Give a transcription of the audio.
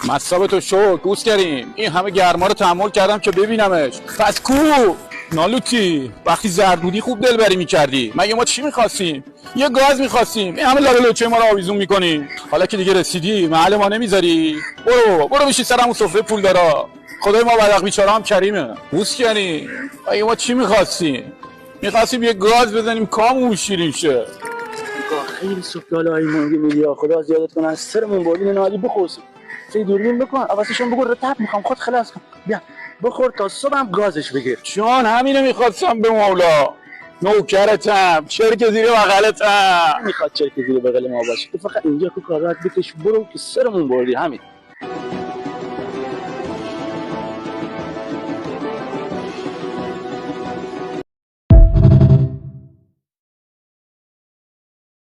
مصاب تو شو گوز کردیم. این همه گرما رو تحمل کردم که ببینمش. پس کو نالوتی وقتی زرد بودی خوب دلبری میکردی. مگه ما چی میخواستیم؟ یه گاز میخواستیم. این همه لابه لوچه ما رو آویزون میکنی. حالا که دیگه رسیدی محل ما نمیذاری. برو بشی سر همون سفره پول دارا. خدای ما بدق بیچاره هم کریمه. گوز کردیم. مگه ما چی میخواستیم؟ میخواستیم یه گاز بزنیم کامون شیرین شه. خیلی سوپیال های مانگی میدی خدا زیادت کنه از سرمون بردین نادی بخورسی سی دوربین بکن عوضشون بگو رتب میخوام خود خلاص کن بیا بخور تا صبح هم گازش بگیر جان همینو میخواستم به مولا نوکرتم چرک زیر بغلتم میخواد چرک زیر بغل ما باشه تو فقط اینجا تو کار راحت بکش برو که سرمون بردی همین